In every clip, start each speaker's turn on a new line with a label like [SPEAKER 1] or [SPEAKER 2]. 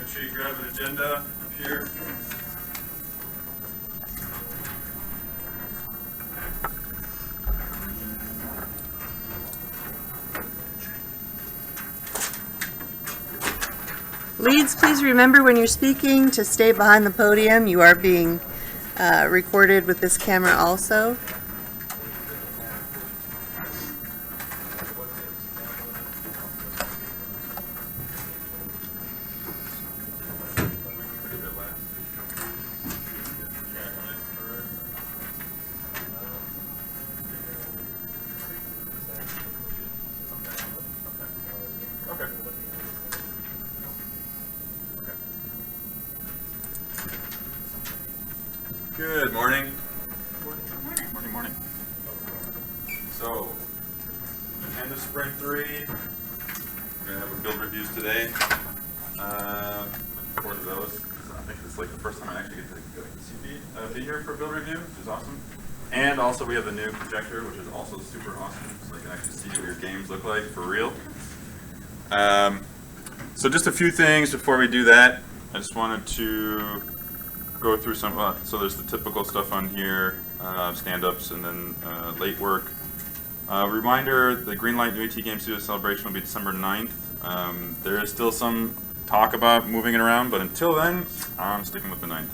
[SPEAKER 1] Make sure you grab an agenda up here.
[SPEAKER 2] Leads, please remember when you're speaking to stay behind the podium. You are being recorded with this camera also.
[SPEAKER 1] Good morning. Morning. So, end of spring 3. We're going to have a build reviews today. Looking forward to those. I think it's like the first time I actually get to be here for a build review, which is awesome. And also we have the new projector, which is also super awesome, so you can actually see what your games look like for real. So just a few things before we do that. I just wanted to go through some, so there's the typical stuff on here, stand-ups and then late work. Reminder, the Greenlight UAT Game Studio celebration will be December 9th. There is still some talk about moving it around, but until then, I'm sticking with the 9th.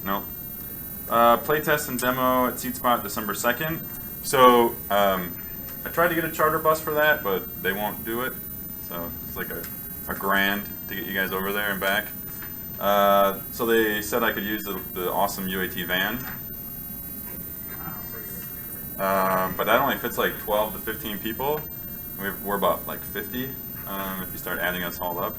[SPEAKER 1] No. Playtest and demo at Seed Spot December 2nd. So I tried to get a charter bus for that, but they won't do it. So it's like a grand to get you guys over there and back. So they said I could use the awesome UAT van, but that only fits like 12 to 15 people. We're about like 50 if you start adding us all up.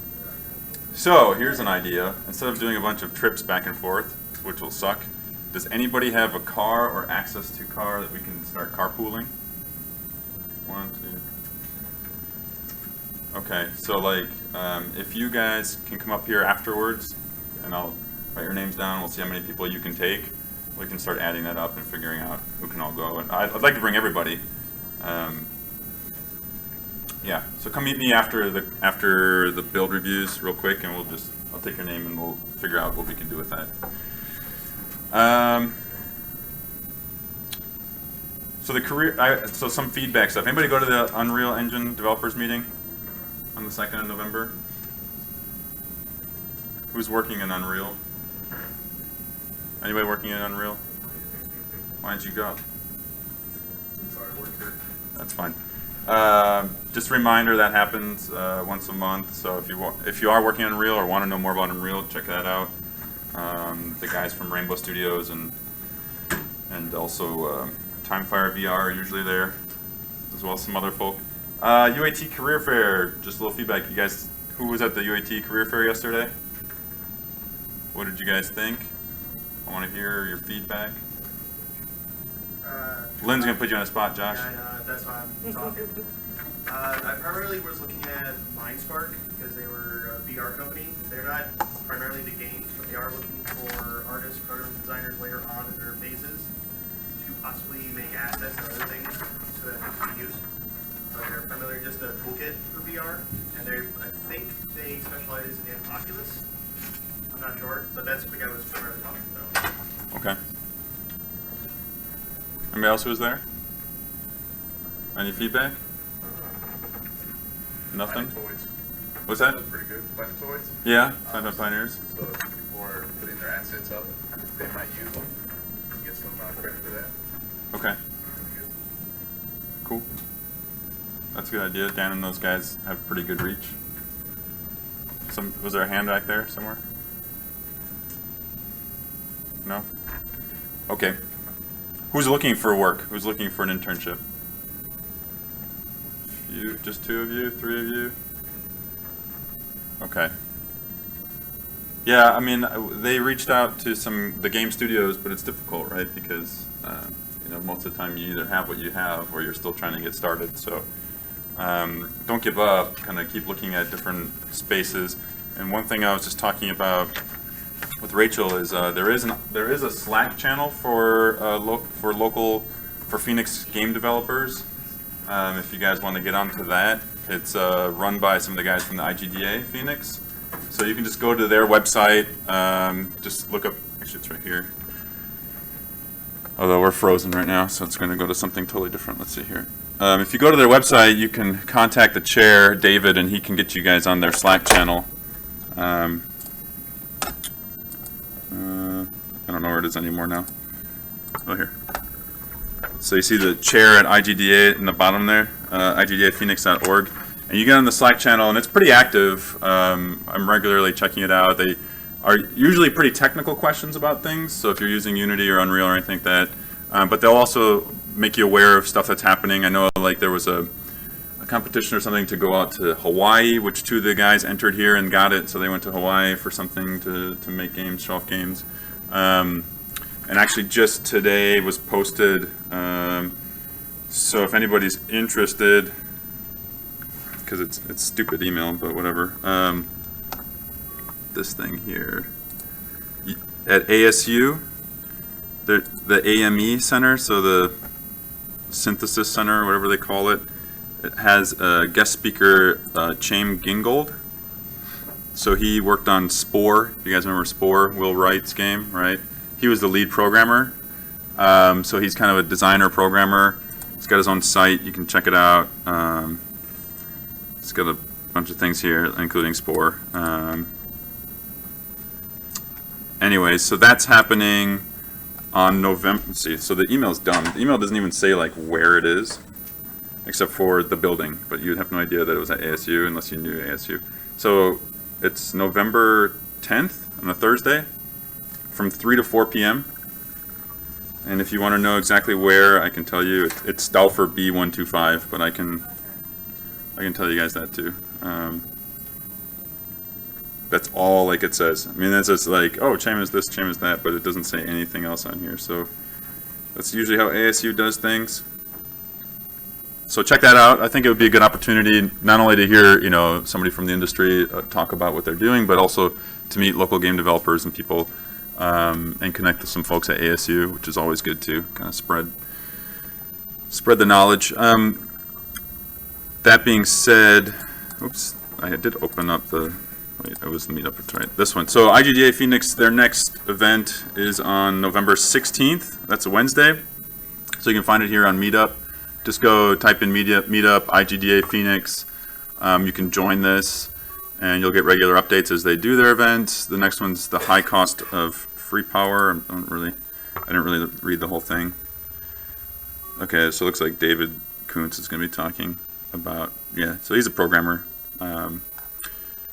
[SPEAKER 1] So here's an idea. Instead of doing a bunch of trips back and forth, which will suck, does anybody have a car or access to car that we can start carpooling? 1, 2. Okay, so like if you guys can come up here afterwards, and I'll write your names down, we'll see how many people you can take. We can start adding that up and figuring out who can all go. And I'd like to bring everybody. Yeah, so come meet me after the build reviews real quick, and I'll take your name and we'll figure out what we can do with that. So some feedback stuff. Anybody go to the Unreal Engine developers meeting on the 2nd of November? Who's working in Unreal? Anybody working in Unreal? Why didn't you go?
[SPEAKER 3] Sorry, work here.
[SPEAKER 1] That's fine. Just a reminder that happens once a month. So if you are working on Unreal or want to know more about Unreal, check that out. The guys from Rainbow Studios and also Timefire VR are usually there, as well as some other folk. UAT Career Fair. Just a little feedback. You guys, who was at the UAT Career Fair yesterday? What did you guys think? I want to hear your feedback. Lynn's going to put you on the spot, Josh.
[SPEAKER 3] Yeah, I know, that's why I'm talking. I primarily was looking at MindSpark because they were a VR company. They're not primarily into games, but they are looking for artists, program designers later on in their phases to possibly make assets or other things so that they can be used. So they're primarily just a toolkit for VR, and I think they specialize in Oculus. I'm not sure, but that's what the guy was primarily talking about.
[SPEAKER 1] Okay. Anybody else who was there? Any feedback? Nothing? What's that?
[SPEAKER 3] That was pretty good. Planetoids?
[SPEAKER 1] Yeah, Planet Pioneers.
[SPEAKER 3] So if people are putting their assets up, they might use them. Get some credit for that.
[SPEAKER 1] Okay. Cool. That's a good idea. Dan and those guys have pretty good reach. Was there a hand back there somewhere? No? Okay. Who's looking for work? Who's looking for an internship? Just 2 of you? 3 of you? Okay. Yeah, I mean, they reached out to the game studios, but it's difficult, right? Because most of the time you either have what you have or you're still trying to get started. So don't give up. Kind of keep looking at different spaces. And one thing I was just talking about with Rachel is there is a Slack channel for Phoenix game developers. If you guys want to get onto that, It's run by some of the guys from the IGDA Phoenix. So you can just go to their website, just look up, actually it's right here. Although we're frozen right now, so it's going to go to something totally different. Let's see here. If you go to their website, you can contact the chair, David, and he can get you guys on their Slack channel. I don't know where it is anymore now. Oh, here. So you see the chair at IGDA in the bottom there, igdaphoenix.org. And you get on the Slack channel, and it's pretty active. I'm regularly checking it out. They are usually pretty technical questions about things, so if you're using Unity or Unreal or anything like that. But they'll also make you aware of stuff that's happening. I know like there was a competition or something to go out to Hawaii, which two of the guys entered here and got it, so they went to Hawaii for something to make games, show off games. And actually just today was posted, so if anybody's interested, because it's stupid email, but whatever, this thing here, at ASU, the AME Center, so the Synthesis Center, whatever they call it, it has a guest speaker, Chaim Gingold. So he worked on Spore. You guys remember Spore, Will Wright's game, right? He was the lead programmer. So he's kind of a designer programmer. He's got his own site. You can check it out. He's got a bunch of things here, including Spore. Anyways, so that's happening on November. Let's see. So the email's done. The email doesn't even say like where it is, except for the building. But you'd have no idea that it was at ASU unless you knew ASU. So it's November 10th on a Thursday, from 3 to 4 p.m. And if you want to know exactly where, I can tell you. It's Stauffer B125, but I can tell you guys that too. That's all like it says. I mean, that's just like, oh, Chaim is this, Chaim is that, but it doesn't say anything else on here. So that's usually how ASU does things. So check that out. I think it would be a good opportunity not only to hear, somebody from the industry talk about what they're doing, but also to meet local game developers and people and connect with some folks at ASU, which is always good to kind of spread the knowledge. That being said, oops, I did open up wait, it was the meetup, right? This one. So IGDA Phoenix, their next event is on November 16th. That's a Wednesday. So you can find it here on Meetup. Just go type in Meetup, IGDA Phoenix. You can join this, and you'll get regular updates as they do their events. The next one's the high cost of free power. I didn't really read the whole thing. Okay, so it looks like David Kuntz is going to be talking about, so he's a programmer.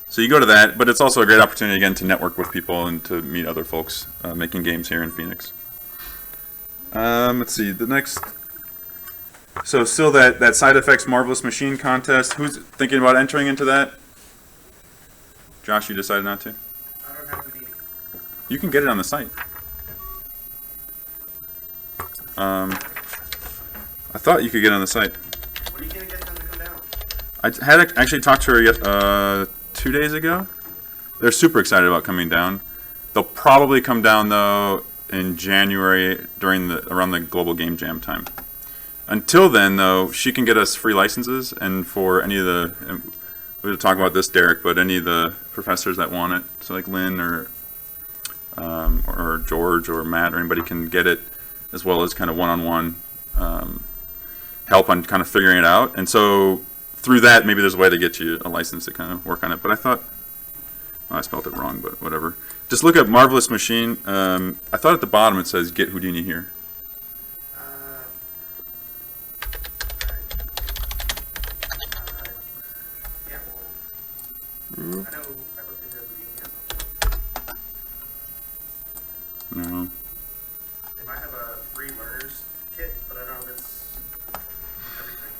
[SPEAKER 1] So you go to that, but it's also a great opportunity, again, to network with people and to meet other folks making games here in Phoenix. Let's see, the next... So still that Side Effects Marvelous Machine contest. Who's thinking about entering into that? Josh, you decided not to?
[SPEAKER 3] I don't have the meeting.
[SPEAKER 1] You can get it on the site. I thought you could get it on the site.
[SPEAKER 3] When are you going to get them to come down?
[SPEAKER 1] I had actually talked to her 2 days ago. They're super excited about coming down. They'll probably come down, though, in January around the Global Game Jam time. Until then, though, she can get us free licenses, and for any of the, and we'll talk about this, Derek, but any of the professors that want it, so like Lynn or George or Matt or anybody can get it, as well as kind of one-on-one help on kind of figuring it out. And so through that, maybe there's a way to get you a license to kind of work on it. But I thought, I spelled it wrong, but whatever. Just look at Marvelous Machine. I thought at the bottom it says Get Houdini here.
[SPEAKER 3] I know I looked into Houdini.
[SPEAKER 1] No.
[SPEAKER 3] They might have a free learner's kit, but I don't know if it's everything.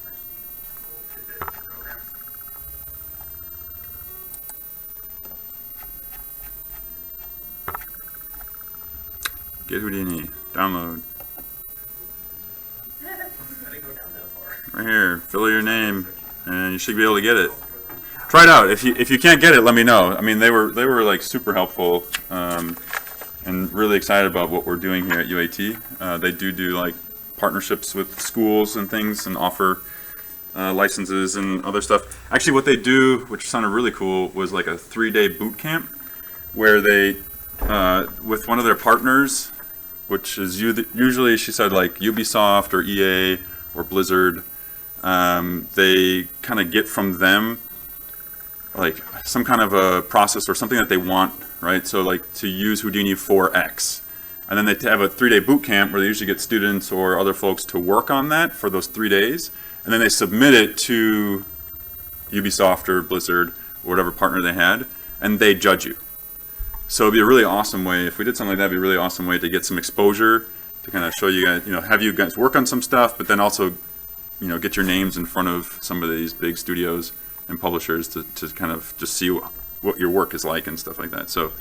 [SPEAKER 3] Actually, a little tidbit for program.
[SPEAKER 1] Get Houdini. Download.
[SPEAKER 3] I didn't go down that far.
[SPEAKER 1] Right here. Fill your name, and you should be able to get it. Try it out. If you can't get it, let me know. I mean, they were like super helpful and really excited about what we're doing here at UAT. They do like partnerships with schools and things and offer licenses and other stuff. Actually, what they do, which sounded really cool, was like a 3-day boot camp where they, with one of their partners, which is usually, she said, like Ubisoft or EA or Blizzard, they kind of get from them like some kind of a process or something that they want, right? So like to use Houdini for X. And then they have a 3-day boot camp where they usually get students or other folks to work on that for those 3 days. And then they submit it to Ubisoft or Blizzard or whatever partner they had, and they judge you. So it'd be a really awesome way, if we did something like that, it'd be a really awesome way to get some exposure, to kind of show you guys, have you guys work on some stuff, but then also, get your names in front of some of these big studios and publishers to kind of just see what your work is like and stuff like that. So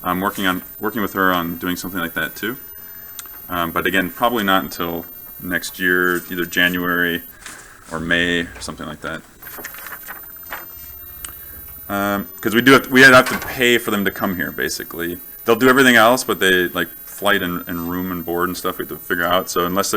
[SPEAKER 1] I'm working with her on doing something like that too. But again, probably not until next year, either January or May, or something like that. Because we'd have to pay for them to come here, basically. They'll do everything else, but they, like flight and room and board and stuff, we have to figure out. So if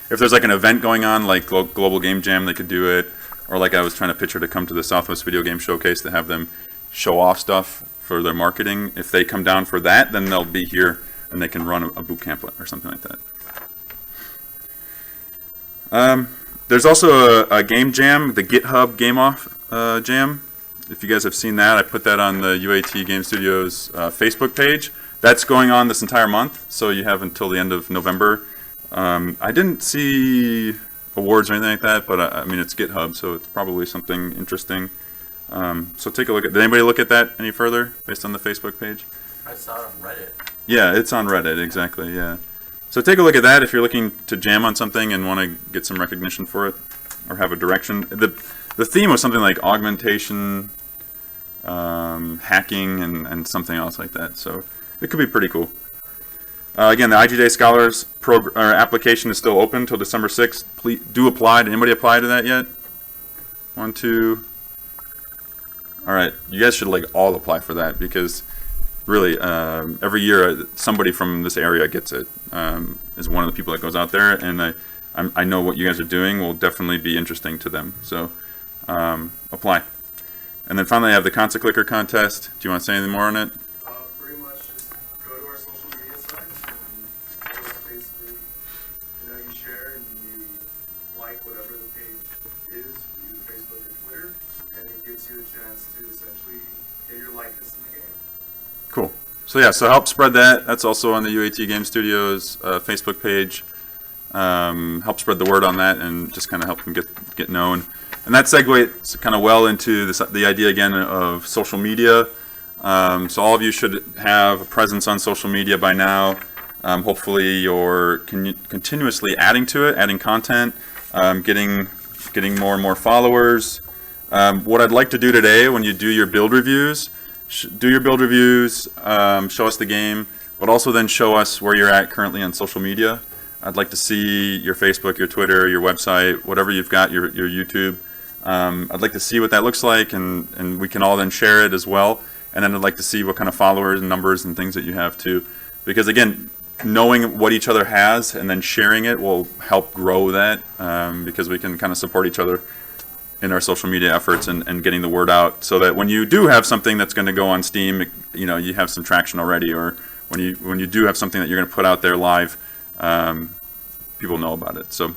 [SPEAKER 1] there's like an event going on, like Global Game Jam, they could do it. Or like I was trying to pitch her to come to the Southwest Video Game Showcase to have them show off stuff for their marketing. If they come down for that, then they'll be here and they can run a boot camp or something like that. There's also a game jam, the GitHub Game Off jam. If you guys have seen that, I put that on the UAT Game Studios Facebook page. That's going on this entire month, so you have until the end of November. I didn't see awards or anything like that, but I mean, it's GitHub, so it's probably something interesting. So take a look at. Did anybody look at that any further based on the Facebook page?
[SPEAKER 4] I saw it on Reddit.
[SPEAKER 1] Yeah, it's on Reddit, exactly. Yeah. So take a look at that if you're looking to jam on something and want to get some recognition for it, or have a direction. The theme was something like augmentation, hacking, and something else like that. So it could be pretty cool. Again, the IGJ Scholars application is still open until December 6th. Please do apply. Did anybody apply to that yet? 1, 2. All right, you guys should like all apply for that, because really every year somebody from this area gets it. Is one of the people that goes out there, and I know what you guys are doing will definitely be interesting to them. So apply. And then finally, I have the Concert Clicker contest. Do you want to say anything more on it?
[SPEAKER 3] Pretty much just go to our social media sites and it's basically, you share and you like whatever the page is, either Facebook or Twitter, and it gives you a chance to essentially get your likeness in the game.
[SPEAKER 1] Cool. So yeah, so help spread that. That's also on the UAT Game Studios Facebook page. Help spread the word on that and just kind of help them get known. And that segues kind of well into the idea again of social media. So all of you should have a presence on social media by now. Hopefully you're continuously adding to it, adding content, getting more and more followers. What I'd like to do today when you do your build reviews, show us the game, but also then show us where you're at currently on social media. I'd like to see your Facebook, your Twitter, your website, whatever you've got, your YouTube. I'd like to see what that looks like, and we can all then share it as well. And then I'd like to see what kind of followers and numbers and things that you have too. Because again, knowing what each other has and then sharing it will help grow that, because we can kind of support each other in our social media efforts and getting the word out, so that when you do have something that's going to go on Steam, you have some traction already, or when you do have something that you're going to put out there live, people know about it. So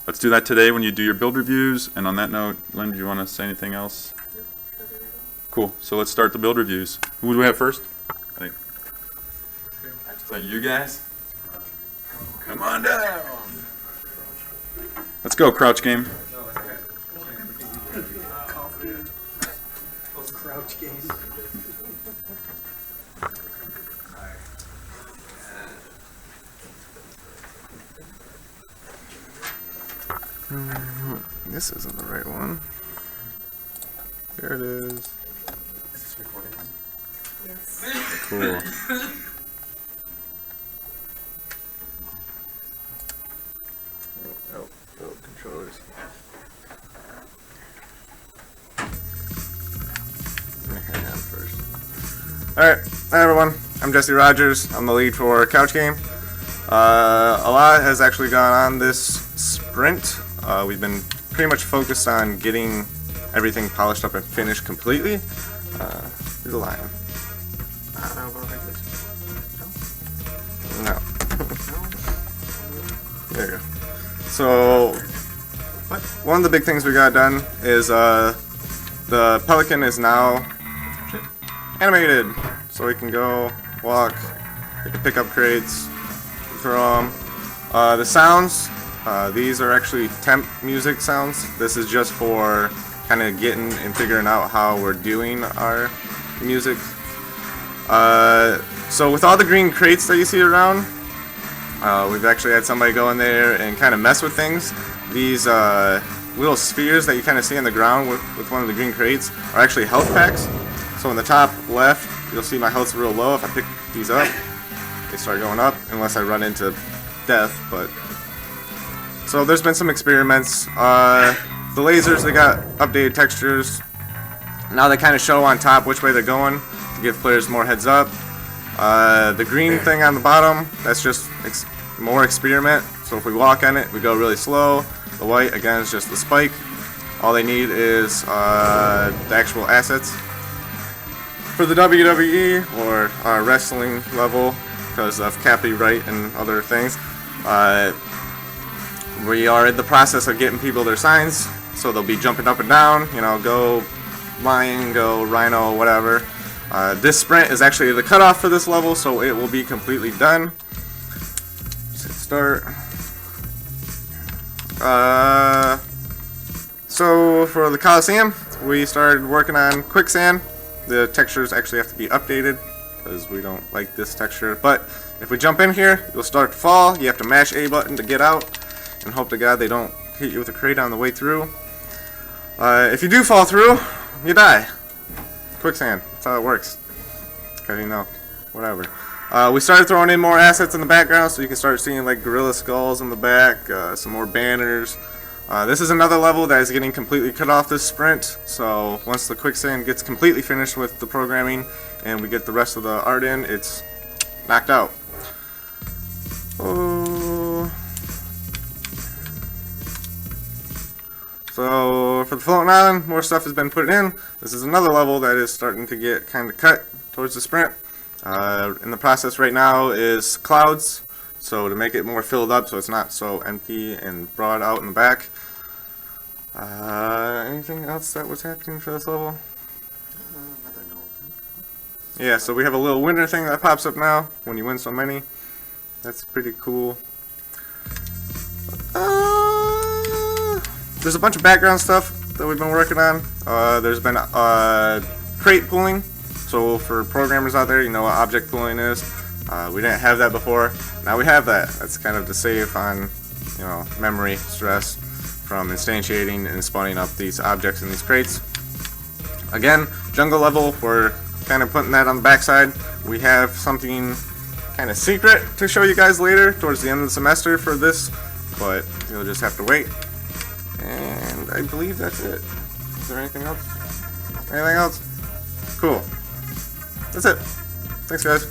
[SPEAKER 1] let's do that today when you do your build reviews. And on that note, Lynn, do you want to say anything else? Cool. So let's start the build reviews. Who do we have first? I think. Is that you guys? Come on down. Let's go, Crouch Game.
[SPEAKER 5] Crouch game.
[SPEAKER 6] This isn't the right one. There it is.
[SPEAKER 4] Is this recording?
[SPEAKER 2] Yes.
[SPEAKER 6] Cool. Oh, controllers. Hang on first. Alright, hi everyone. I'm Jesse Rogers. I'm the lead for Couch Game. A lot has actually gone on this sprint. We've been pretty much focused on getting everything polished up and finished completely. Do the lion. I don't know like this. No. There you go. So, one of the big things we got done is the pelican is now animated, so we can go walk. We can pick up crates, throw them. The sounds, these are actually temp music sounds. This is just for kind of getting and figuring out how we're doing our music. So with all the green crates that you see around, we've actually had somebody go in there and kind of mess with things. These little spheres that you kind of see on the ground with one of the green crates are actually health packs. So in the top left, you'll see my health's real low. If I pick these up, they start going up unless I run into death. But so there's been some experiments. The lasers, they got updated textures. Now they kind of show on top which way they're going to give players more heads up. The green thing on the bottom, that's just more experiment. So if we walk on it, we go really slow. The white, again, is just the spike. All they need is the actual assets. For the WWE or wrestling level, because of copyright and other things, we are in the process of getting people their signs. So they'll be jumping up and down, you know, go lion, go rhino, whatever. This sprint is actually the cutoff for this level, so it will be completely done. Let's hit start. So for the Coliseum, we started working on quicksand. The textures actually have to be updated because we don't like this texture. But if we jump in here, you'll start to fall. You have to mash A button to get out and hope to God they don't hit you with a crate on the way through. If you do fall through, you die. Quicksand, that's how it works. Because, you know, whatever. We started throwing in more assets in the background, so you can start seeing like gorilla skulls in the back, some more banners. This is another level that is getting completely cut off this sprint, so once the quicksand gets completely finished with the programming and we get the rest of the art in, it's knocked out. So for the floating island, more stuff has been put in. This is another level that is starting to get kind of cut towards the sprint. In the process right now is clouds, so to make it more filled up so it's not so empty and broad out in the back. Anything else that was happening for this level? Yeah, so we have a little winner thing that pops up now when you win so many. That's pretty cool. There's a bunch of background stuff that we've been working on. There's been crate pooling. So for programmers out there, you know what object pooling is. We didn't have that before. Now we have that. That's kind of to save on, you know, memory stress from instantiating and spawning up these objects in these crates. Again, jungle level, we're kind of putting that on the backside. We have something kind of secret to show you guys later towards the end of the semester for this, but you'll just have to wait. And I believe that's it. Is there anything else? Anything else? Cool. That's it. Thanks, guys.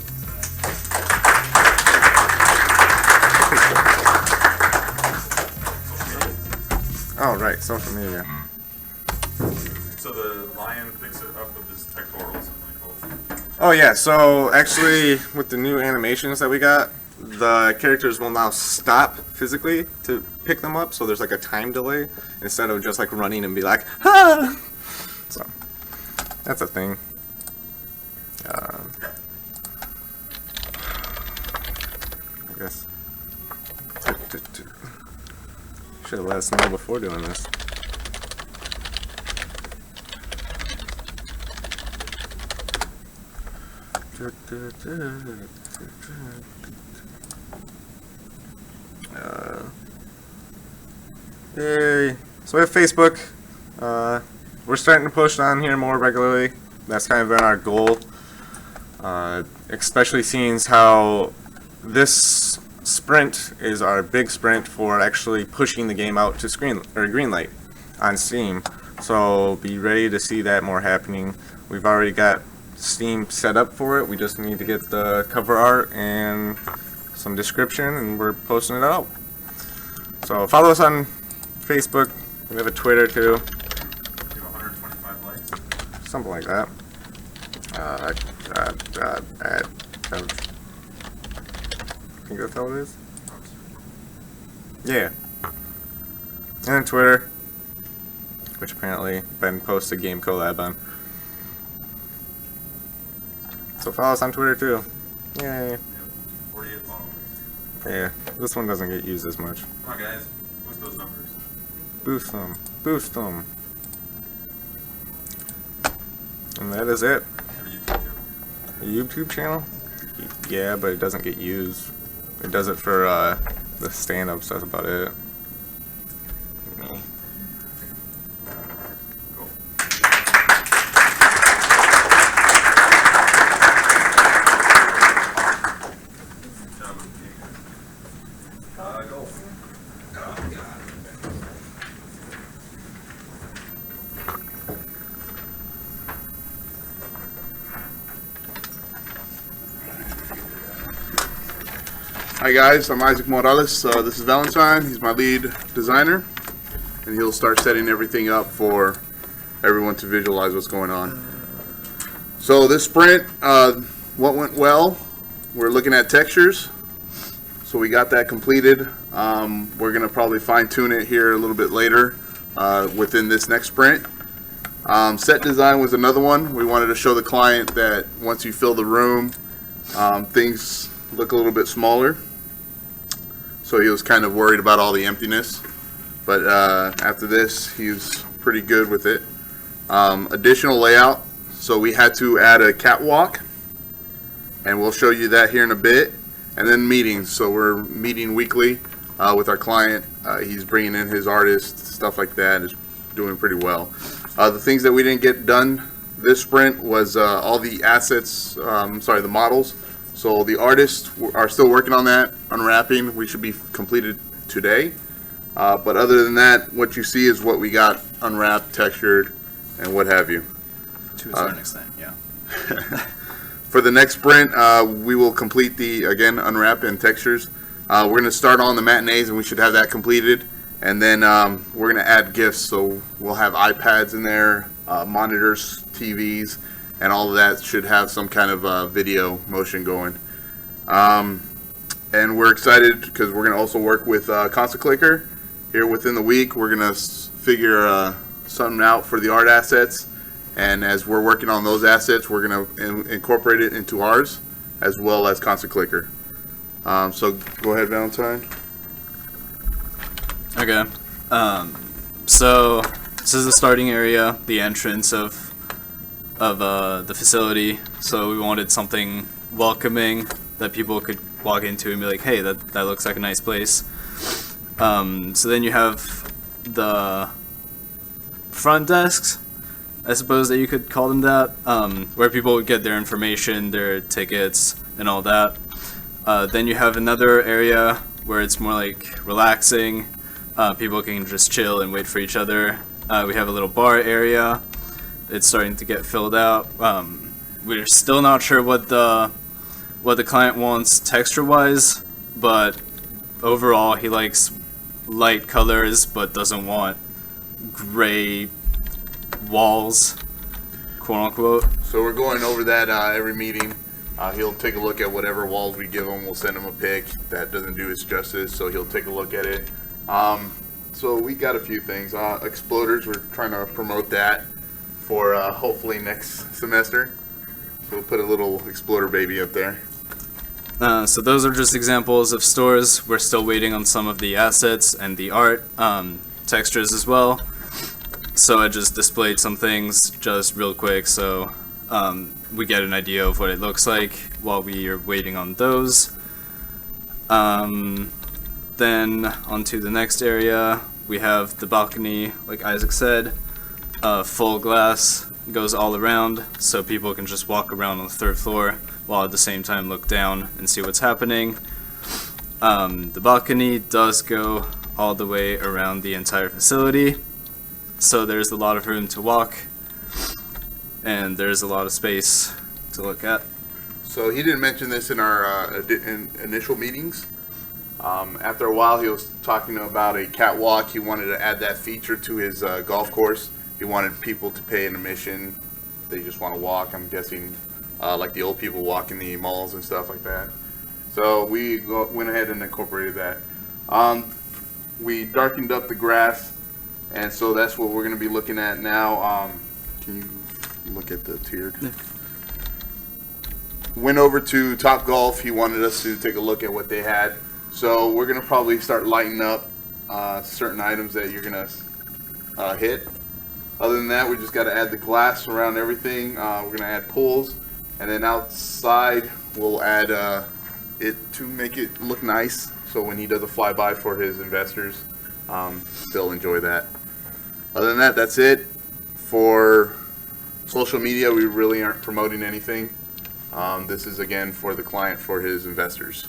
[SPEAKER 6] Oh, right, social media.
[SPEAKER 1] So the lion picks it up with his pectorals and like
[SPEAKER 6] Oh yeah, so actually with the new animations that we got, the characters will now stop physically to pick them up, so there's like a time delay instead of just like running and be like, ah! So that's a thing. I guess should have let us know before doing this. Yay. So we have Facebook. We're starting to push on here more regularly. That's kind of been our goal. Especially seeing how this sprint is our big sprint for actually pushing the game out to green light on Steam. So be ready to see that more happening. We've already got Steam set up for it. We just need to get the cover art and some description, and we're posting it out. So follow us on Facebook, We have a Twitter too,
[SPEAKER 1] You have 125 likes.
[SPEAKER 6] something like that. I think that's how it is. Yeah. And then Twitter, which apparently Ben posted Game Collab on. So follow us on Twitter too. Yay.
[SPEAKER 1] 48 followers.
[SPEAKER 6] Yeah, this one doesn't get used as much.
[SPEAKER 1] Come on, guys. What's those numbers?
[SPEAKER 6] Boost them. Boost them. And that is it.
[SPEAKER 1] Have a YouTube channel?
[SPEAKER 6] A YouTube channel? Yeah, but it doesn't get used. It does it for the stand-ups, that's about it. Me.
[SPEAKER 1] Cool. Go. Oh, God.
[SPEAKER 5] Hi guys, I'm Isaac Morales. This is Valentine. He's my lead designer, and he'll start setting everything up for everyone to visualize what's going on. So this sprint, what went well? We're looking at textures. So we got that completed. We're gonna probably fine tune it here a little bit later within this next sprint. Set design was another one. We wanted to show the client that once you fill the room, things look a little bit smaller. So he was kind of worried about all the emptiness, but after this, he was pretty good with it. Additional layout, so we had to add a catwalk, and we'll show you that here in a bit. And then meetings, so we're meeting weekly with our client. He's bringing in his artists, stuff like that, is doing pretty well. The things that we didn't get done this sprint was all the assets, the models. So the artists are still working on that, unwrapping. We should be completed today. But other than that, what you see is what we got unwrapped, textured, and what have you.
[SPEAKER 7] To a certain extent, yeah.
[SPEAKER 5] For the next sprint, we will complete the, again, unwrap and textures. We're going to start on the matinees, and we should have that completed. And then we're going to add gifts, so we'll have iPads in there, monitors, TVs, and all of that should have some kind of video motion going. And we're excited because we're going to also work with Constant Clicker here within the week. We're going to figure something out for the art assets, and as we're working on those assets, we're going to incorporate it into ours as well as Constant Clicker. So go ahead, Valentine.
[SPEAKER 7] Okay. So this is the starting area, the entrance of the facility. So we wanted something welcoming that people could walk into and be like, hey, that looks like a nice place. So then you have the front desks, I suppose that you could call them that, where people would get their information, their tickets, and all that. Then you have another area where it's more like relaxing. People can just chill and wait for each other. We have a little bar area. It's starting to get filled out. We're still not sure what the client wants texture-wise, but overall he likes light colors but doesn't want gray walls, quote-unquote.
[SPEAKER 5] So we're going over that every meeting. He'll take a look at whatever walls we give him. We'll send him a pic that doesn't do its justice, so he'll take a look at it. So we got a few things. Exploders, we're trying to promote that for hopefully next semester. So we'll put a little exploder baby up there.
[SPEAKER 7] So those are just examples of stores. We're still waiting on some of the assets and the art, textures as well. So I just displayed some things just real quick so we get an idea of what it looks like while we are waiting on those. Then onto the next area, we have the balcony, like Isaac said, full glass, goes all around, so people can just walk around on the third floor while at the same time look down and see what's happening. The balcony does go all the way around the entire facility, so there's a lot of room to walk, and there's a lot of space to look at.
[SPEAKER 5] So he didn't mention this in our initial meetings, After a while, he was talking about a catwalk. He wanted to add that feature to his golf course. He wanted people to pay an admission. They just want to walk. I'm guessing like the old people walk in the malls and stuff like that. So we went ahead and incorporated that. We darkened up the grass, and so that's what we're going to be looking at now. Can you look at the tiered? Yeah. Went over to Top Golf. He wanted us to take a look at what they had. So we're going to probably start lighting up certain items that you're going to hit. Other than that, we just got to add the glass around everything. We're going to add pools. And then outside, we'll add it to make it look nice. So when he does a flyby for his investors, they'll enjoy that. Other than that, that's it. For social media, we really aren't promoting anything. This is, again, for the client, for his investors.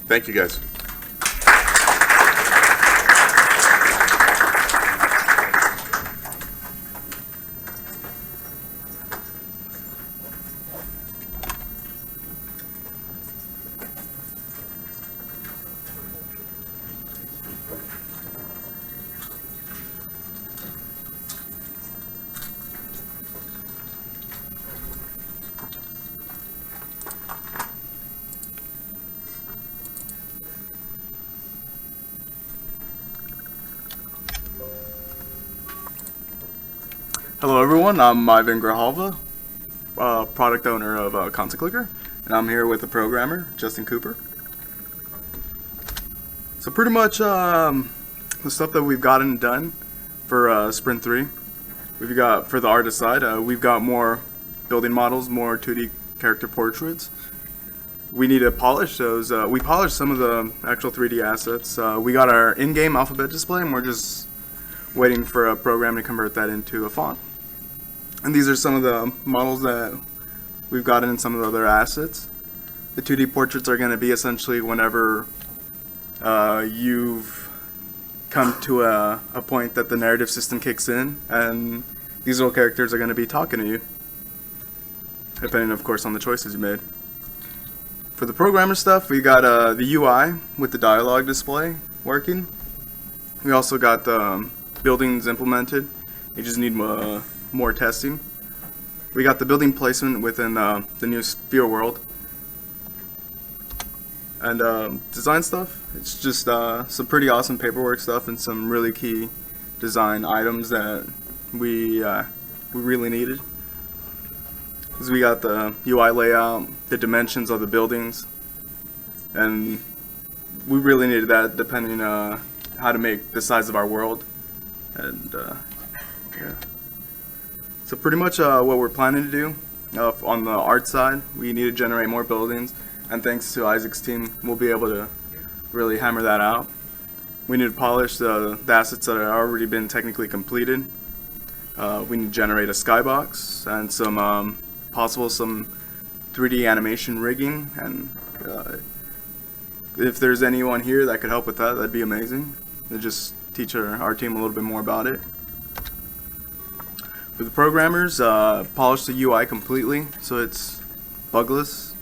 [SPEAKER 5] Thank you, guys.
[SPEAKER 8] Hello everyone, I'm Ivan Grijalva, product owner of Content Clicker, and I'm here with the programmer, Justin Cooper. So pretty much the stuff that we've gotten done for Sprint 3, we've got, for the artist side, we've got more building models, more 2D character portraits. We need to polish those. We polished some of the actual 3D assets. We got our in-game alphabet display, and we're just waiting for a program to convert that into a font. And these are some of the models that we've gotten in some of the other assets. The 2D portraits are going to be essentially whenever you've come to a point that the narrative system kicks in, and these little characters are going to be talking to you, depending, of course, on the choices you made. For the programmer stuff, we got the UI with the dialogue display working. We also got the buildings implemented. You just need more testing. We got the building placement within the new Sphere world. And design stuff, it's just some pretty awesome paperwork stuff and some really key design items that we really needed. Because we got the UI layout, the dimensions of the buildings, and we really needed that depending on how to make the size of our world. And yeah. So pretty much what we're planning to do on the art side, we need to generate more buildings, and thanks to Isaac's team, we'll be able to really hammer that out. We need to polish the assets that have already been technically completed. We need to generate a skybox and some possible some 3D animation rigging, and if there's anyone here that could help with that, that'd be amazing. And just teach our team a little bit more about it. For the programmers, polish the UI completely so it's bugless.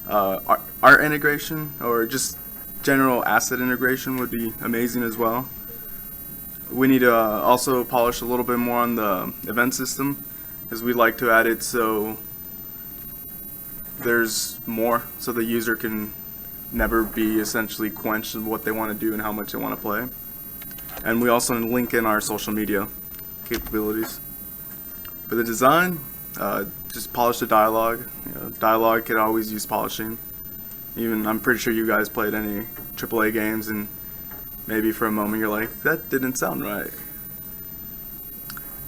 [SPEAKER 8] Art integration or just general asset integration would be amazing as well. We need to also polish a little bit more on the event system, because we'd like to add it so there's more, so the user can never be essentially quenched in what they want to do and how much they want to play. And we also link in our social media capabilities. For the design, just polish the dialogue. Dialogue could always use polishing. Even I'm pretty sure you guys played any AAA games and maybe for a moment you're like, that didn't sound right.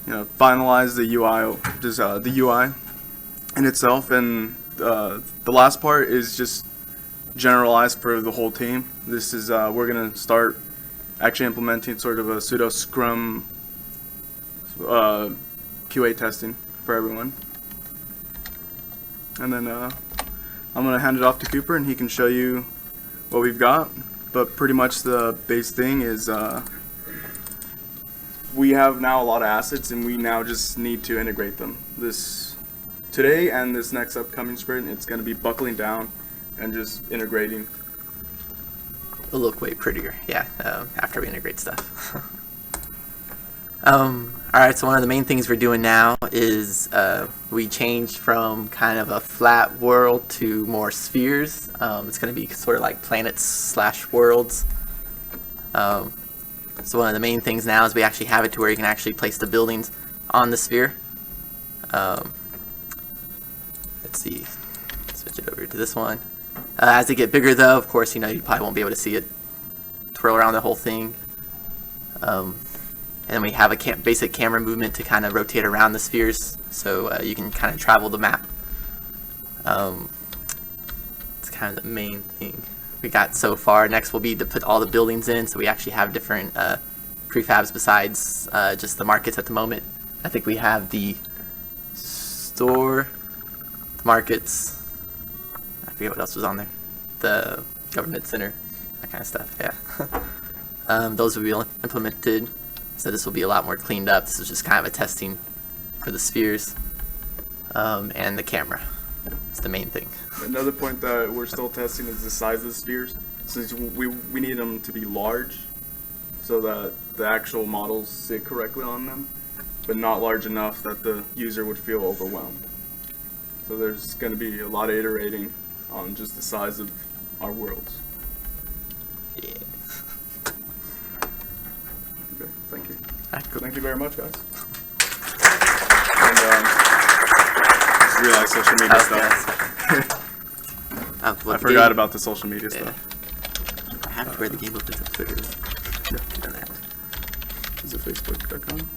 [SPEAKER 8] Finalize the UI, just the UI in itself, and the last part is just generalized for the whole team. This is we're gonna start actually implementing sort of a pseudo Scrum QA testing for everyone. And then I'm gonna hand it off to Cooper, and he can show you what we've got. But pretty much the base thing is we have now a lot of assets, and we now just need to integrate them. Today and this next upcoming sprint, it's going to be buckling down and just integrating.
[SPEAKER 9] It'll look way prettier, yeah, after we integrate stuff. Alright, so one of the main things we're doing now is we changed from kind of a flat world to more spheres. It's going to be sort of like planets / worlds. So one of the main things now is we actually have it to where you can actually place the buildings on the sphere. Let's see, switch it over to this one. As they get bigger though, of course, you probably won't be able to see it twirl around the whole thing. And then we have a basic camera movement to kind of rotate around the spheres, so you can kind of travel the map. It's kind of the main thing we got so far. Next will be to put all the buildings in, so we actually have different prefabs besides just the markets at the moment. I think we have the store, the markets, I forget what else was on there, the government center, that kind of stuff, yeah. Those will be implemented. So this will be a lot more cleaned up. This is just kind of a testing for the spheres and the camera. It's the main thing.
[SPEAKER 8] Another point that we're still testing is the size of the spheres. Since we need them to be large so that the actual models sit correctly on them, but not large enough that the user would feel overwhelmed. So there's going to be a lot of iterating on just the size of our worlds.
[SPEAKER 9] Yeah.
[SPEAKER 8] Okay, thank you.
[SPEAKER 9] Alright, cool.
[SPEAKER 8] Thank you very much, guys. And just realized social media stuff.
[SPEAKER 9] I
[SPEAKER 8] I forgot about the social media stuff.
[SPEAKER 9] I have to wear the game opens up Twitter.
[SPEAKER 8] Yeah.
[SPEAKER 9] On that.
[SPEAKER 8] Is it facebook.com?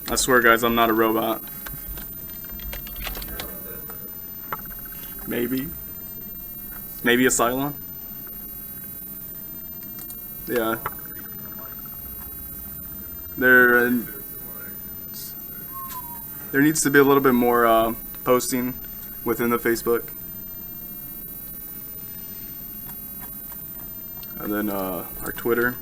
[SPEAKER 8] I swear, guys, I'm not a robot. Maybe. Maybe a Cylon? Yeah. There needs to be a little bit more posting within the Facebook. And then our Twitter.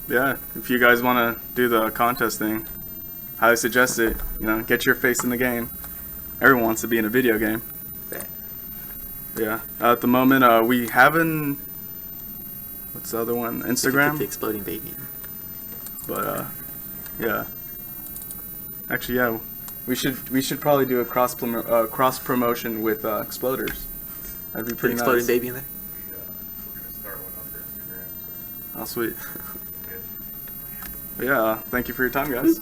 [SPEAKER 8] Yeah, if you guys want to do the contest thing, highly suggest it. Get your face in the game. Everyone wants to be in a video game. Yeah. At the moment, we haven't. What's the other one? Instagram.
[SPEAKER 9] The exploding baby.
[SPEAKER 8] But yeah. Actually, yeah. We should probably do a cross promotion with exploders. That'd be pretty
[SPEAKER 9] exploding
[SPEAKER 8] nice.
[SPEAKER 9] baby in there.
[SPEAKER 1] Yeah, we're gonna start one on Instagram.
[SPEAKER 8] Oh, sweet. But yeah. Thank you for your time, guys.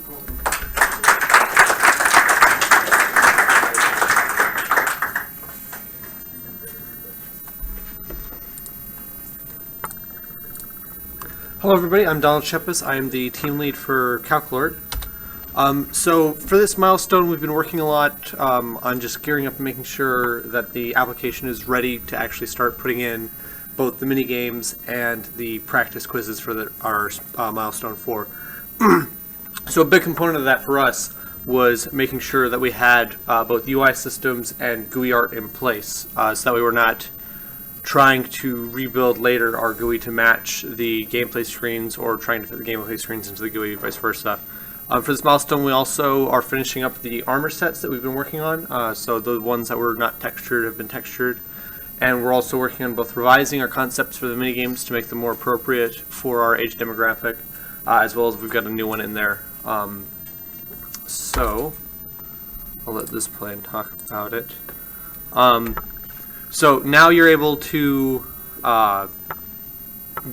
[SPEAKER 10] Hello everybody, I'm Donald Shepis. I am the team lead for Calculord. So for this milestone we've been working a lot on just gearing up and making sure that the application is ready to actually start putting in both the mini games and the practice quizzes for our milestone 4. So a big component of that for us was making sure that we had both UI systems and GUI art in place, so that we were not trying to rebuild later our GUI to match the gameplay screens or trying to fit the gameplay screens into the GUI, vice versa. For this milestone, we also are finishing up the armor sets that we've been working on. So the ones that were not textured have been textured. And we're also working on both revising our concepts for the minigames to make them more appropriate for our age demographic, as well as we've got a new one in there. So I'll let this play and talk about it. So now you're able to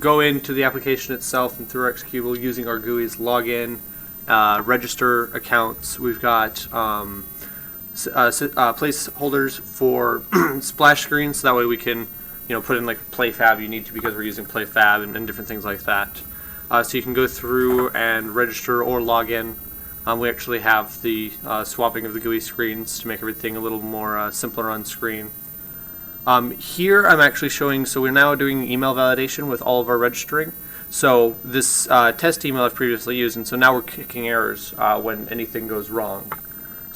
[SPEAKER 10] go into the application itself and through our executable using our GUIs, log in, register accounts. We've got placeholders for splash screens, so that way we can put in like PlayFab you need to because we're using PlayFab and different things like that. So you can go through and register or log in. We actually have the swapping of the GUI screens to make everything a little more simpler on screen. Here I'm actually showing, so we're now doing email validation with all of our registering. So this test email I've previously used, and so now we're kicking errors when anything goes wrong.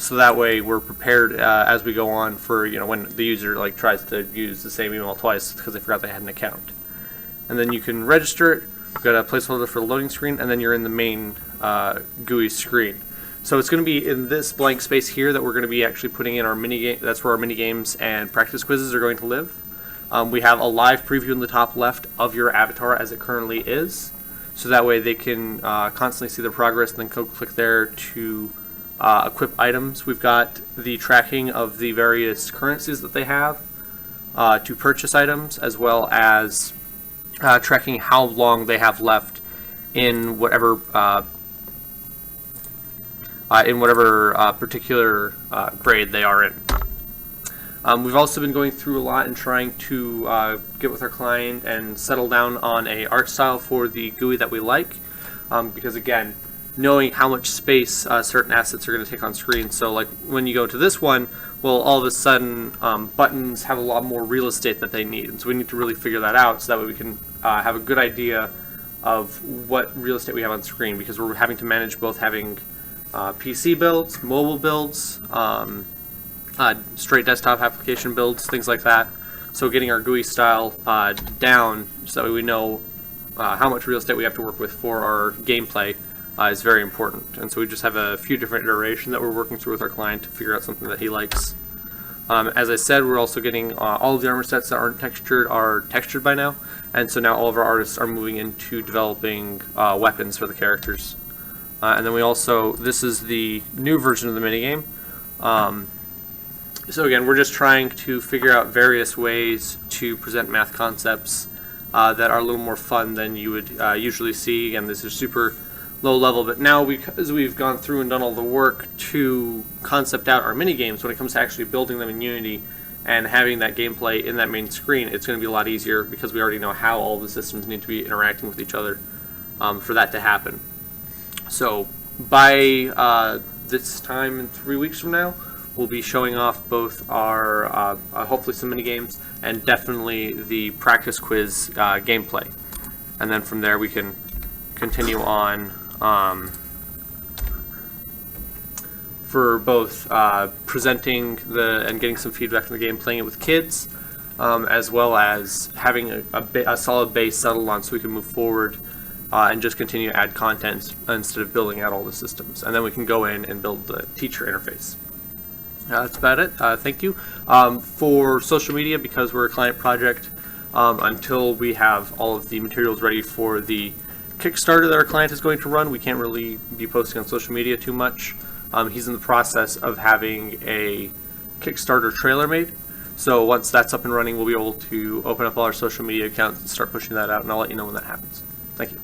[SPEAKER 10] so that way we're prepared as we go on for when the user tries to use the same email twice because they forgot they had an account. And then you can register it. We've got a placeholder for the loading screen, and then you're in the main GUI screen. So it's going to be in this blank space here that we're going to be actually putting in our mini game. That's where our mini games and practice quizzes are going to live. We have a live preview in the top left of your avatar as it currently is, so that way they can constantly see the progress and then go click there to equip items. We've got the tracking of the various currencies that they have to purchase items, as well as tracking how long they have left in whatever particular grade they are in. We've also been going through a lot and trying to get with our client and settle down on a art style for the GUI that we like, because again, knowing how much space certain assets are going to take on screen. So like when you go to this one, well, all of a sudden buttons have a lot more real estate that they need, and so we need to really figure that out so that way we can have a good idea of what real estate we have on screen, because we're having to manage both having PC builds, mobile builds, straight desktop application builds, things like that. So getting our GUI style down so that we know how much real estate we have to work with for our gameplay is very important. And so we just have a few different iterations that we're working through with our client to figure out something that he likes. As I said, we're also getting all of the armor sets that aren't textured are textured by now, and so now all of our artists are moving into developing weapons for the characters. And then we also, this is the new version of the minigame. So again, we're just trying to figure out various ways to present math concepts that are a little more fun than you would usually see. Again, this is super low level, but now because we've gone through and done all the work to concept out our mini games, when it comes to actually building them in Unity and having that gameplay in that main screen, it's going to be a lot easier because we already know how all the systems need to be interacting with each other for that to happen. So by this time in 3 weeks from now, we'll be showing off both our hopefully some mini games and definitely the practice quiz gameplay, and then from there we can continue on for both presenting and getting some feedback from the game, playing it with kids, as well as having a solid base settled on so we can move forward and just continue to add content instead of building out all the systems. And then we can go in and build the teacher interface. That's about it. Thank you. For social media, because we're a client project, until we have all of the materials ready for the Kickstarter that our client is going to run, we can't really be posting on social media too much. He's in the process of having a Kickstarter trailer made. So once that's up and running, we'll be able to open up all our social media accounts and start pushing that out, and I'll let you know when that happens. Thank you.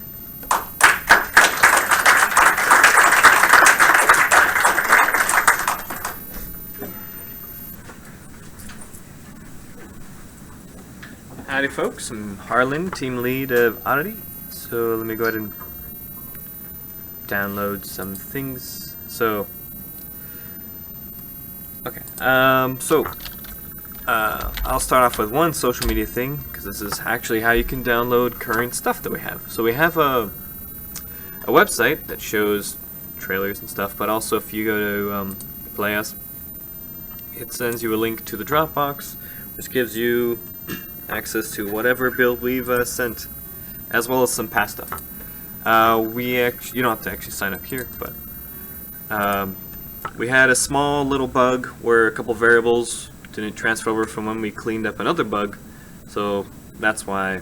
[SPEAKER 11] Howdy folks, I'm Harlan, team lead of Oddity. So let me go ahead and download some things. So, okay, I'll start off with one social media thing, because this is actually how you can download current stuff that we have. So we have a website that shows trailers and stuff, but also if you go to Play Us, it sends you a link to the Dropbox, which gives you access to whatever build we've sent, as well as some past stuff. You don't have to actually sign up here, but we had a small little bug where a couple variables didn't transfer over from when we cleaned up another bug, so that's why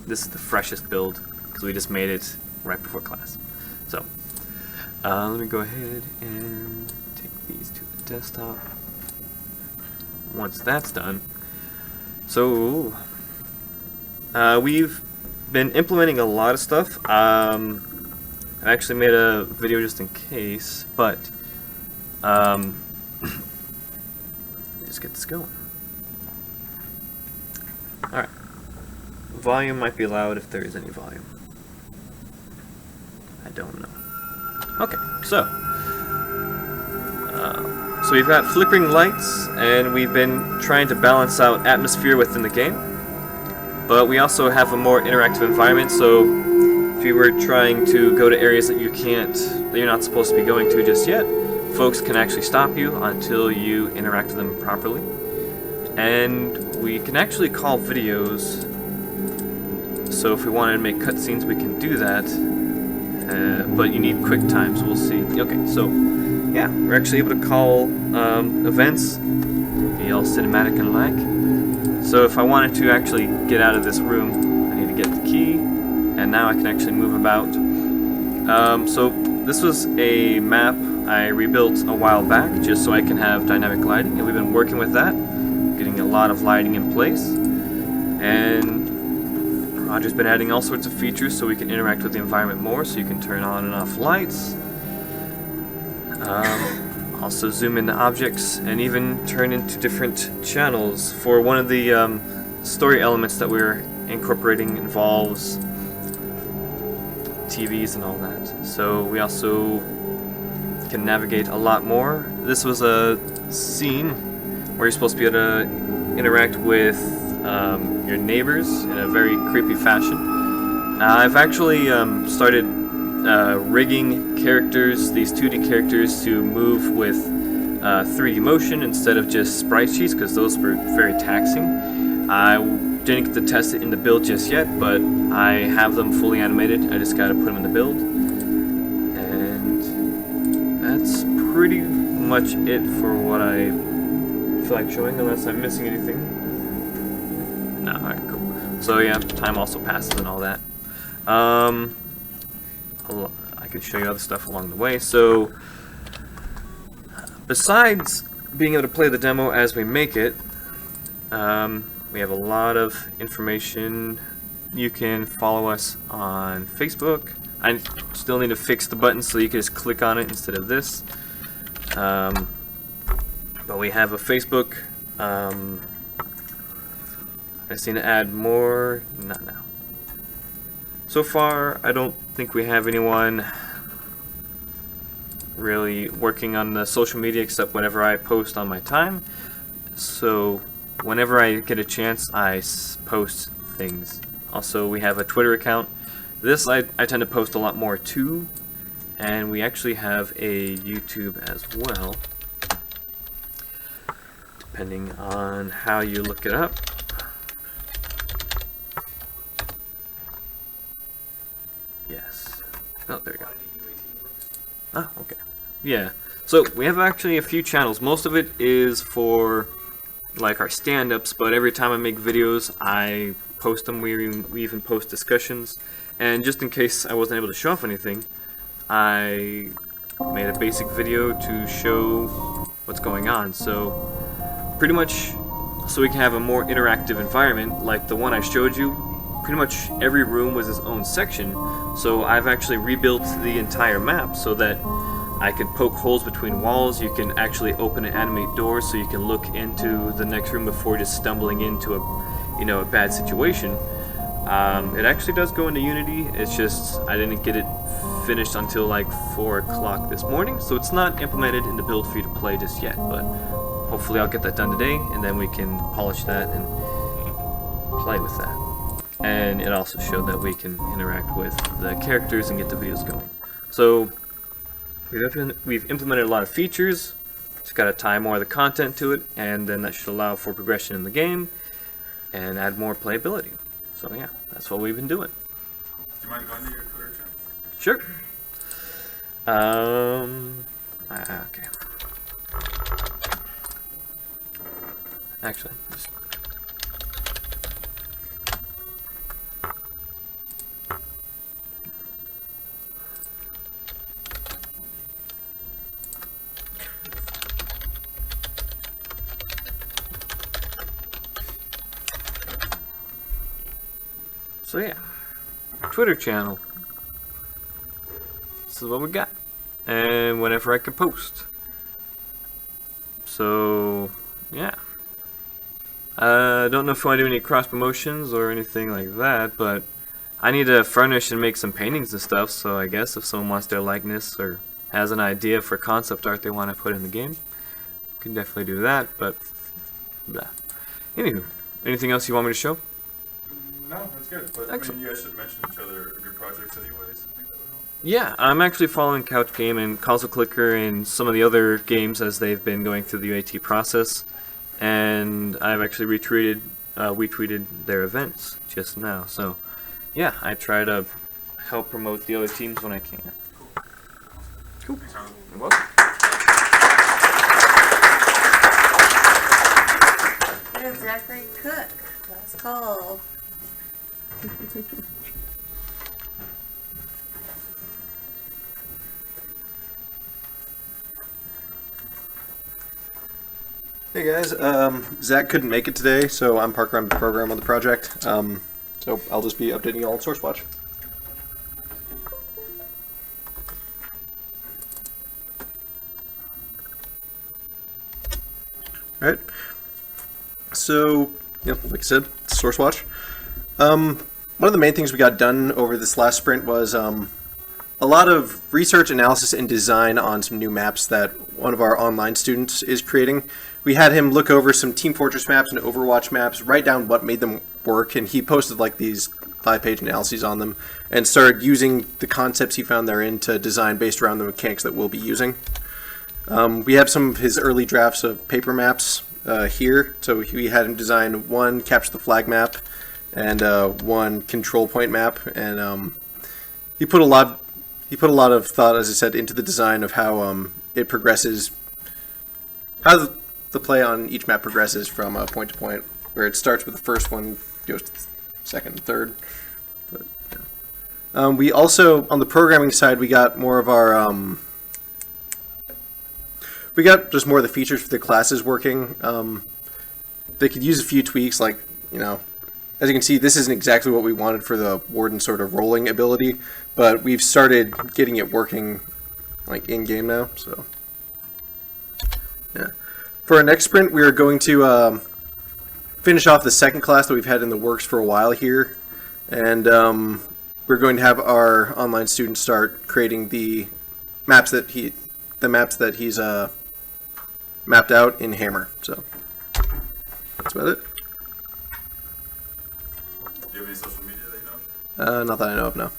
[SPEAKER 11] this is the freshest build, because we just made it right before class. So let me go ahead and take these to the desktop. Once that's done, so we've been implementing a lot of stuff. I actually made a video just in case, but let's get this going. Alright. Volume might be loud if there is any volume. I don't know. Okay, so we've got flickering lights, and we've been trying to balance out atmosphere within the game. But we also have a more interactive environment, so if you were trying to go to areas that you're not supposed to be going to just yet, folks can actually stop you until you interact with them properly. And we can actually call videos, so if we wanted to make cutscenes we can do that, but you need quick time, so we'll see. Okay, so yeah, we're actually able to call events, be all cinematic and like. So if I wanted to actually get out of this room, I need to get the key, and now I can actually move about. So this was a map I rebuilt a while back just so I can have dynamic lighting, and we've been working with that, getting a lot of lighting in place. And Roger's been adding all sorts of features so we can interact with the environment more, so you can turn on and off lights, also zoom into objects, and even turn into different channels. For one of the story elements that we're incorporating involves TVs and all that, so we also can navigate a lot more. This was a scene where you're supposed to be able to interact with your neighbors in a very creepy fashion. I've actually started rigging characters, these 2D characters, to move with 3D motion instead of just sprite sheets, because those were very taxing. I didn't get to test it in the build just yet, but I have them fully animated. I just gotta put them in the build. And that's pretty much it for what I feel like showing, unless I'm missing anything. No, alright, cool. So yeah, time also passes and all that. I can show you other stuff along the way. So besides being able to play the demo as we make it, we have a lot of information. You can follow us on Facebook. I still need to fix the button so you can just click on it instead of this. But we have a Facebook. I just need to add more. Not now. So far, I don't think we have anyone really working on the social media except whenever I post on my time. So whenever I get a chance, I post things. Also, we have a Twitter account. This I tend to post a lot more too. And we actually have a YouTube as well, depending on how you look it up. Yes. Oh, there we go. Ah, okay. Yeah. So we have actually a few channels. Most of it is for like our stand-ups, but every time I make videos, I post them. We even post discussions. And just in case I wasn't able to show off anything, I made a basic video to show what's going on. So pretty much, so we can have a more interactive environment like the one I showed you. Pretty much every room was its own section, so I've actually rebuilt the entire map so that I can poke holes between walls. You can actually open and animate doors so you can look into the next room before just stumbling into a bad situation. It actually does go into Unity. It's just I didn't get it finished until like 4 o'clock this morning, so it's not implemented in the build for you to play just yet, but hopefully I'll get that done today, and then we can polish that and play with that. And it also showed that we can interact with the characters and get the videos going. So we've implemented a lot of features. Just got to tie more of the content to it, and then that should allow for progression in the game and add more playability. So yeah, that's what we've been doing.
[SPEAKER 1] Do you mind going to your Twitter channel?
[SPEAKER 11] Sure. Okay. Actually, just so yeah, Twitter channel. This is what we got, and whenever I can post. So yeah, I don't know if I want to do any cross promotions or anything like that, but I need to furnish and make some paintings and stuff. So I guess if someone wants their likeness or has an idea for concept art they want to put in the game, you can definitely do that. But blah. Anywho, anything else you want me to show?
[SPEAKER 1] No, that's good. But
[SPEAKER 11] Excellent.
[SPEAKER 1] you guys should mention each other of your projects anyways. I think that would help.
[SPEAKER 11] Yeah, I'm actually following Couch Game and Console Clicker and some of the other games as they've been going through the UAT process, and I've actually retweeted their events just now. So, yeah, I try to help promote the other teams when I can.
[SPEAKER 1] Cool. Thanks, Harlan.
[SPEAKER 11] You're welcome.
[SPEAKER 2] And Zachary Cook, last call.
[SPEAKER 10] Hey guys, Zach couldn't make it today, so I'm Parker. I'm the program on the project. So I'll just be updating you all on SourceWatch. All right. So, like I said, SourceWatch. One of the main things we got done over this last sprint was a lot of research, analysis, and design on some new maps that one of our online students is creating. We had him look over some Team Fortress maps and Overwatch maps, write down what made them work, and he posted like these 5-page analyses on them and started using the concepts he found therein to design based around the mechanics that we'll be using. We have some of his early drafts of paper maps here. So we had him design one capture the flag map and one control point map, and he put a lot of thought, as I said, into the design of how it progresses, how the play on each map progresses from point to point, where it starts with the first one, goes to the second and third. But, yeah. We also, on the programming side, we got more of our we got just more of the features for the classes working. They could use a few tweaks, like, as you can see, this isn't exactly what we wanted for the Warden sort of rolling ability, but we've started getting it working like in-game now, so yeah. For our next sprint, we are going to finish off the second class that we've had in the works for a while here, and we're going to have our online students start creating the maps that he's mapped out in Hammer. So that's about it.
[SPEAKER 1] Do you have any social media that you know?
[SPEAKER 10] Not that I know of, no.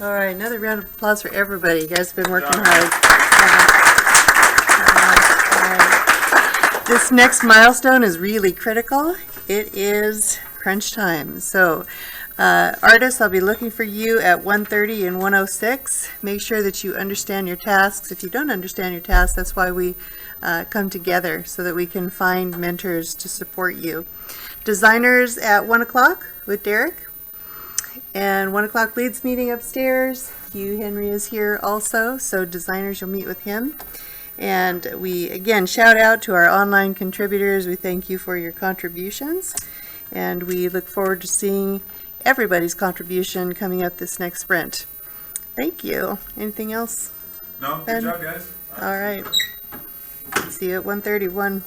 [SPEAKER 2] All right, another round of applause for everybody. You guys have been working hard. This next milestone is really critical. It is crunch time. So, artists, I'll be looking for you at 1:30 and 1:06. Make sure that you understand your tasks. If you don't understand your tasks, that's why we come together, so that we can find mentors to support you. Designers at 1 o'clock with Derek. And 1 o'clock leads meeting upstairs. Hugh Henry is here also, so designers, you'll meet with him. And we, again, shout out to our online contributors. We thank you for your contributions. And we look forward to seeing everybody's contribution coming up this next sprint. Thank you. Anything else?
[SPEAKER 1] No,
[SPEAKER 2] Ben?
[SPEAKER 1] good job, guys.
[SPEAKER 2] All right. See you at 1:31.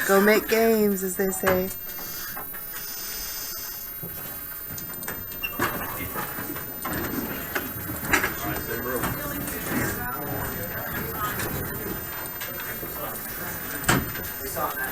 [SPEAKER 2] Go make games, as they say.
[SPEAKER 3] Saw that.